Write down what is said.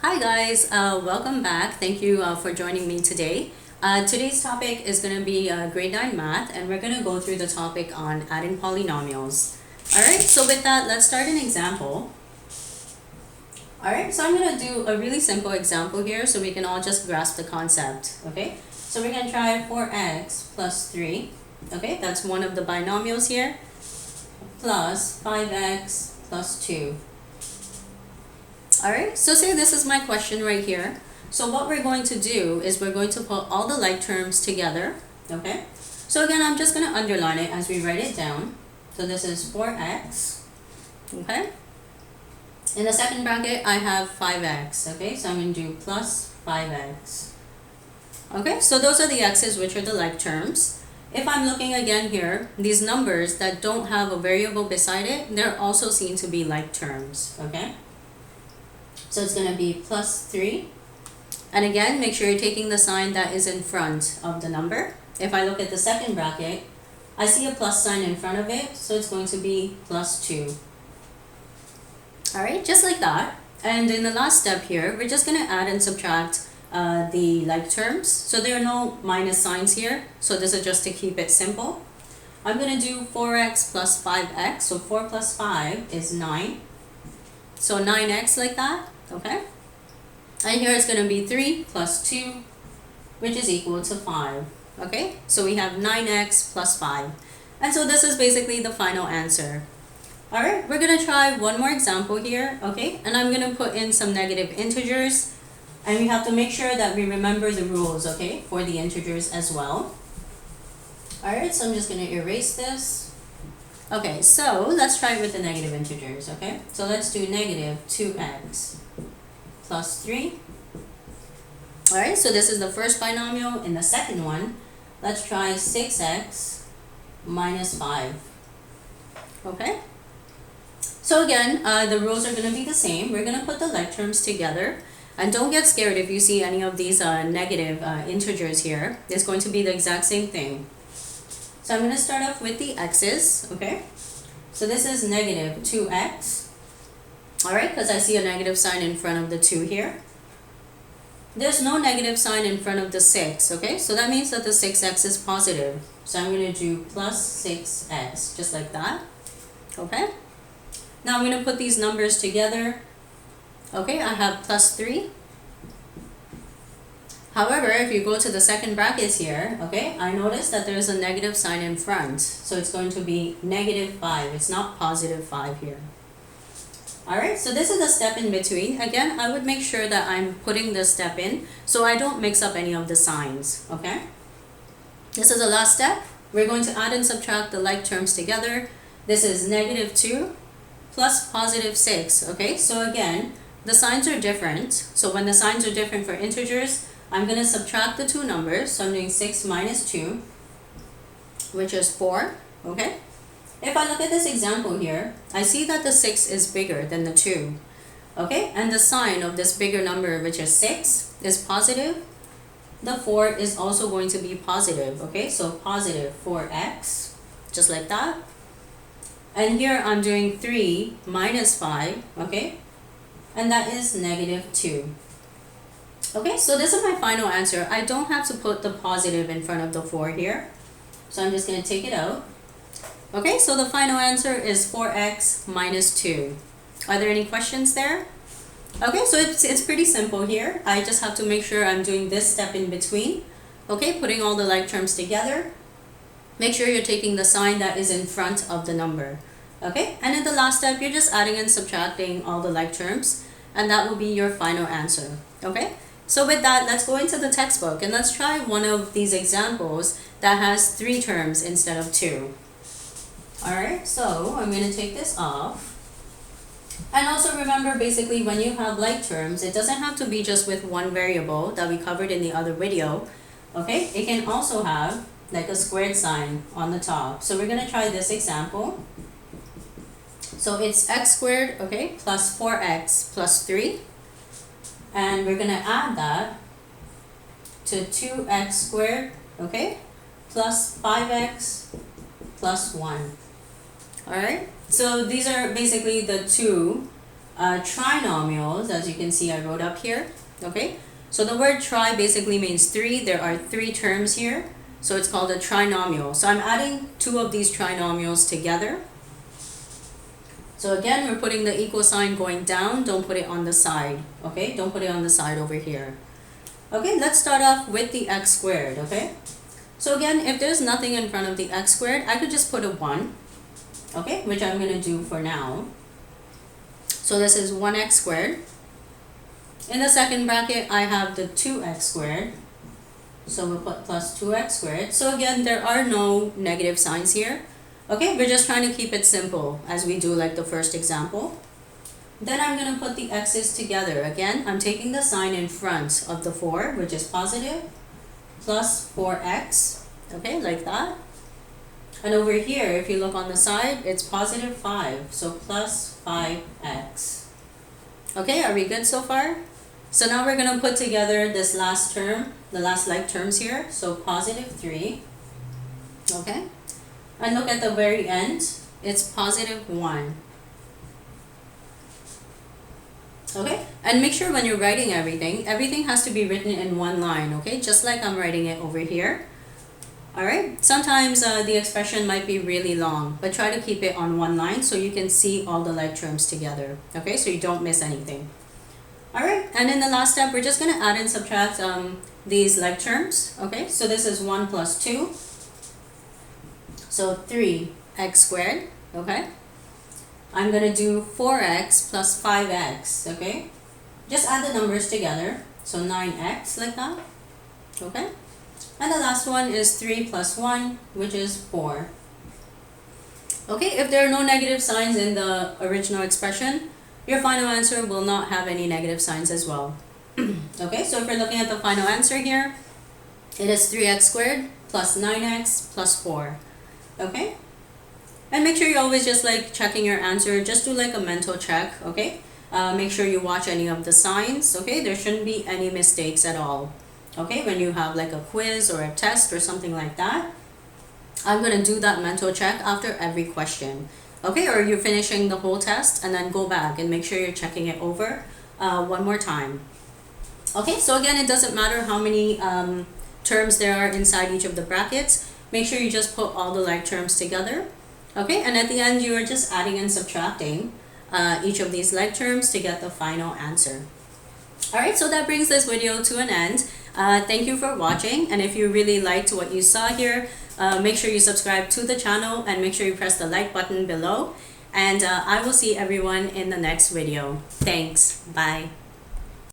Hi guys, welcome back. Thank you for joining me today. Today's topic is going to be grade 9 math, and we're going to go through the topic on adding polynomials. Alright, so with that, let's start an example. Alright, so I'm going to do a really simple example here so we can all just grasp the concept. Okay, so we're going to try 4x plus 3. Okay, that's one of the binomials here, plus 5x plus 2. Alright, so say this is my question right here. So what we're going to do is we're going to put all the like terms together, okay? So again, I'm just going to underline it as we write it down. So this is 4x, okay? In the second bracket, I have 5x, okay? So I'm going to do plus 5x. Okay, so those are the x's, which are the like terms. If I'm looking again here, these numbers that don't have a variable beside it, they're also seen to be like terms, okay? So it's going to be plus 3. And again, make sure you're taking the sign that is in front of the number. If I look at the second bracket, I see a plus sign in front of it, so it's going to be plus 2. Alright, just like that. And in the last step here, we're just going to add and subtract the like terms. So there are no minus signs here, so this is just to keep it simple. I'm going to do 4x plus 5x, so 4 plus 5 is 9. So 9x like that. Okay, and here it's going to be 3 plus 2, which is equal to 5. Okay, so we have 9x plus 5. And so this is basically the final answer. Alright, we're going to try one more example here, okay? And I'm going to put in some negative integers. And we have to make sure that we remember the rules, okay, for the integers as well. Alright, so I'm just going to erase this. Okay, so let's try with the negative integers, okay? So let's do negative 2x plus 3. Alright, so this is the first binomial. In the second one, let's try 6x minus 5. Okay? So again, the rules are going to be the same. We're going to put the like terms together. And don't get scared if you see any of these negative integers here. It's going to be the exact same thing. So I'm going to start off with the x's, okay? So this is negative 2x. Alright, because I see a negative sign in front of the 2 here. There's no negative sign in front of the 6, okay? So that means that the 6x is positive. So I'm going to do plus 6x, just like that. Okay? Now I'm going to put these numbers together. Okay, I have plus 3. However, if you go to the second brackets here, okay, I notice that there's a negative sign in front. So it's going to be negative 5. It's not positive 5 here. Alright, so this is a step in between. Again, I would make sure that I'm putting this step in so I don't mix up any of the signs, okay? This is the last step. We're going to add and subtract the like terms together. This is negative 2 plus positive 6, okay? So again, the signs are different. So when the signs are different for integers, I'm going to subtract the two numbers. So I'm doing 6 minus 2, which is 4, okay? If I look at this example here, I see that the 6 is bigger than the 2. Okay, and the sign of this bigger number, which is 6, is positive. The 4 is also going to be positive. Okay, so positive 4x, just like that. And here I'm doing 3 minus 5, okay? And that is negative 2. Okay, so this is my final answer. I don't have to put the positive in front of the 4 here. So I'm just going to take it out. Okay, so the final answer is 4x minus 2. Are there any questions there? Okay, so it's pretty simple here. I just have to make sure I'm doing this step in between. Okay, putting all the like terms together. Make sure you're taking the sign that is in front of the number. Okay, and in the last step, you're just adding and subtracting all the like terms. And that will be your final answer. Okay, so with that, let's go into the textbook. And let's try one of these examples that has 3 terms instead of 2. Alright, so I'm going to take this off. And also remember, basically, when you have like terms, it doesn't have to be just with one variable that we covered in the other video. Okay, it can also have like a squared sign on the top. So we're going to try this example. So it's x squared, okay, plus 4x plus 3. And we're going to add that to 2x squared, okay, plus 5x plus 1. Alright, so these are basically the two trinomials, as you can see I wrote up here, okay? So the word tri basically means 3. There are 3 terms here, so it's called a trinomial. So I'm adding 2 of these trinomials together. So again, we're putting the equal sign going down, don't put it on the side, okay? Don't put it on the side over here. Okay, let's start off with the x squared, okay? So again, if there's nothing in front of the x squared, I could just put a 1, okay? Which I'm going to do for now. So this is 1x squared. In the second bracket, I have the 2x squared. So we'll put plus 2x squared. So again, there are no negative signs here. Okay, we're just trying to keep it simple as we do like the first example. Then I'm going to put the x's together. Again, I'm taking the sign in front of the 4, which is positive, plus 4x, okay, like that. And over here, if you look on the side, it's positive 5, so plus 5x. Okay, are we good so far? So now we're going to put together this last term, the last like terms here, so positive 3, okay? And look at the very end, it's positive 1. Okay, and make sure when you're writing everything has to be written in one line, okay? Just like I'm writing it over here. Alright, sometimes the expression might be really long, but try to keep it on one line so you can see all the like terms together, okay? So you don't miss anything. Alright, and in the last step, we're just going to add and subtract these like terms, okay? So this is 1 plus 2. So 3x squared, okay? I'm going to do 4x plus 5x, okay? Just add the numbers together. So 9x like that, okay? And the last one is 3 plus 1, which is 4. Okay, if there are no negative signs in the original expression, your final answer will not have any negative signs as well. Okay, so if we're looking at the final answer here, it is 3x squared plus 9x plus 4. Okay? And make sure you're always just like checking your answer. Just do like a mental check, okay? Make sure you watch any of the signs, okay? There shouldn't be any mistakes at all, okay? When you have like a quiz or a test or something like that, I'm going to do that mental check after every question, okay? Or you're finishing the whole test and then go back and make sure you're checking it over one more time. Okay, so again, it doesn't matter how many terms there are inside each of the brackets. Make sure you just put all the like terms together. Okay, and at the end, you are just adding and subtracting each of these like terms to get the final answer. Alright, so that brings this video to an end. Thank you for watching, and if you really liked what you saw here, make sure you subscribe to the channel and make sure you press the like button below. And I will see everyone in the next video. Thanks. Bye.